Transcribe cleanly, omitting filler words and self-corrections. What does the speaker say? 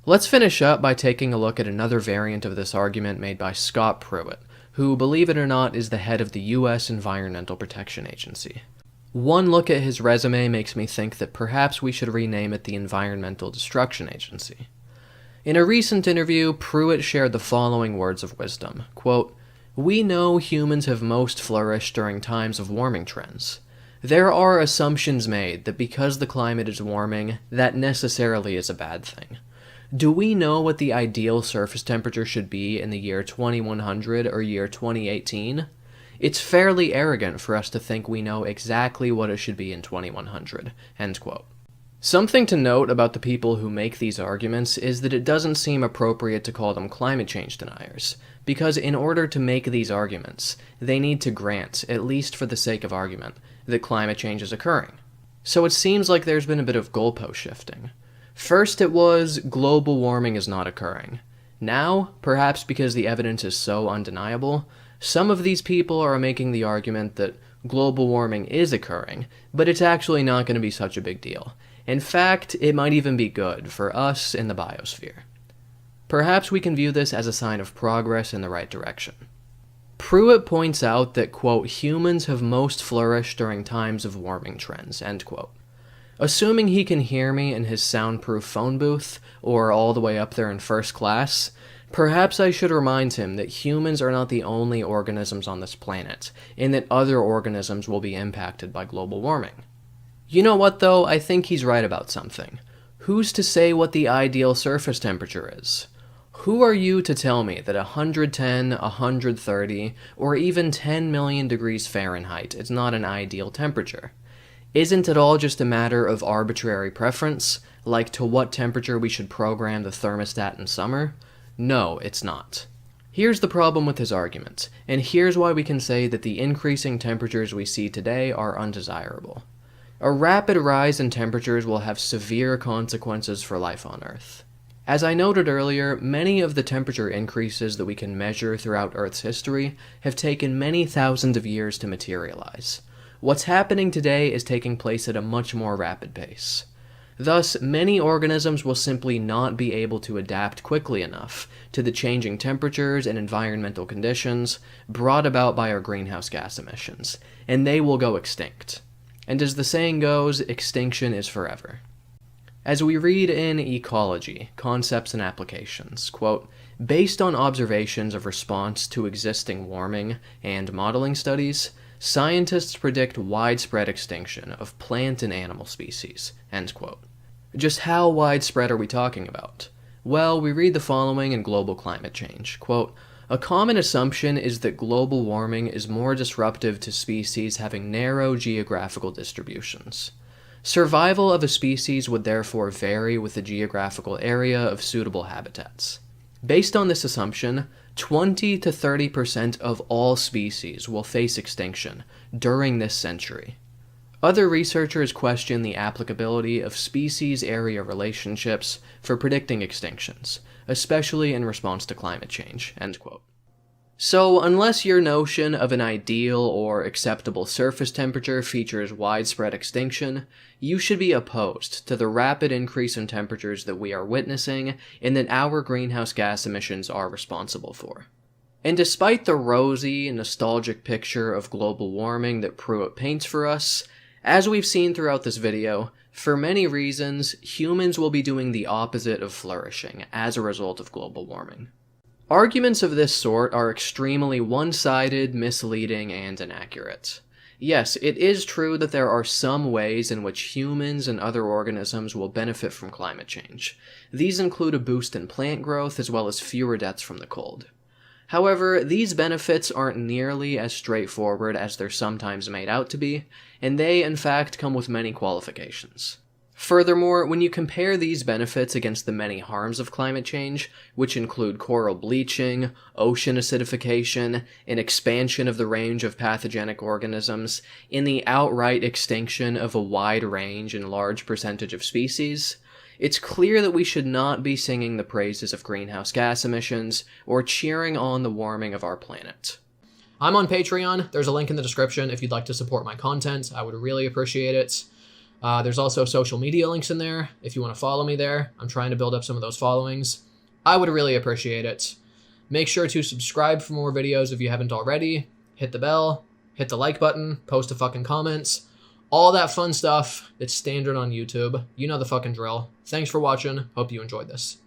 Let's finish up by taking a look at another variant of this argument made by Scott Pruitt, who, believe it or not, is the head of the U.S. Environmental Protection Agency. One look at his resume makes me think that perhaps we should rename it the Environmental Destruction Agency. In a recent interview, Pruitt shared the following words of wisdom, quote, "We know humans have most flourished during times of warming trends. There are assumptions made that because the climate is warming, that necessarily is a bad thing. Do we know what the ideal surface temperature should be in the year 2100 or year 2018? It's fairly arrogant for us to think we know exactly what it should be in 2100, end quote. Something to note about the people who make these arguments is that it doesn't seem appropriate to call them climate change deniers, because in order to make these arguments, they need to grant, at least for the sake of argument, that climate change is occurring. So it seems like there's been a bit of goalpost shifting. First it was, global warming is not occurring. Now, perhaps because the evidence is so undeniable, some of these people are making the argument that global warming is occurring, but it's actually not going to be such a big deal. In fact, it might even be good for us in the biosphere. Perhaps we can view this as a sign of progress in the right direction. Pruitt points out that, quote, humans have most flourished during times of warming trends, end quote. Assuming he can hear me in his soundproof phone booth, or all the way up there in first class, perhaps I should remind him that humans are not the only organisms on this planet, and that other organisms will be impacted by global warming. You know what, though? I think he's right about something. Who's to say what the ideal surface temperature is? Who are you to tell me that 110, 130, or even 10 million degrees Fahrenheit is not an ideal temperature? Isn't it all just a matter of arbitrary preference, like to what temperature we should program the thermostat in summer? No, it's not. Here's the problem with his argument, and here's why we can say that the increasing temperatures we see today are undesirable. A rapid rise in temperatures will have severe consequences for life on Earth. As I noted earlier, many of the temperature increases that we can measure throughout Earth's history have taken many thousands of years to materialize. What's happening today is taking place at a much more rapid pace. Thus, many organisms will simply not be able to adapt quickly enough to the changing temperatures and environmental conditions brought about by our greenhouse gas emissions, and they will go extinct. And as the saying goes, extinction is forever. As we read in Ecology, Concepts and Applications, quote, based on observations of response to existing warming and modeling studies, scientists predict widespread extinction of plant and animal species, end quote. Just how widespread are we talking about? Well, we read the following in Global Climate Change, quote, a common assumption is that global warming is more disruptive to species having narrow geographical distributions. Survival of a species would therefore vary with the geographical area of suitable habitats. Based on this assumption, 20 to 30% of all species will face extinction during this century. Other researchers question the applicability of species-area relationships for predicting extinctions, especially in response to climate change, end quote. So, unless your notion of an ideal or acceptable surface temperature features widespread extinction, you should be opposed to the rapid increase in temperatures that we are witnessing and that our greenhouse gas emissions are responsible for. And despite the rosy, nostalgic picture of global warming that Pruitt paints for us, as we've seen throughout this video, for many reasons, humans will be doing the opposite of flourishing as a result of global warming. Arguments of this sort are extremely one-sided, misleading, and inaccurate. Yes, it is true that there are some ways in which humans and other organisms will benefit from climate change. These include a boost in plant growth as well as fewer deaths from the cold. However, these benefits aren't nearly as straightforward as they're sometimes made out to be, and they, in fact, come with many qualifications. Furthermore, when you compare these benefits against the many harms of climate change, which include coral bleaching, ocean acidification, an expansion of the range of pathogenic organisms, and the outright extinction of a wide range and large percentage of species, it's clear that we should not be singing the praises of greenhouse gas emissions or cheering on the warming of our planet. I'm on Patreon. There's a link in the description if you'd like to support my content. I would really appreciate it. There's also social media links in there if you want to follow me there. I'm trying to build up some of those followings. I would really appreciate it. Make sure to subscribe for more videos if you haven't already. Hit the bell, hit the like button, post a fucking comments. All that fun stuff that's standard on YouTube. You know the fucking drill. Thanks for watching. Hope you enjoyed this.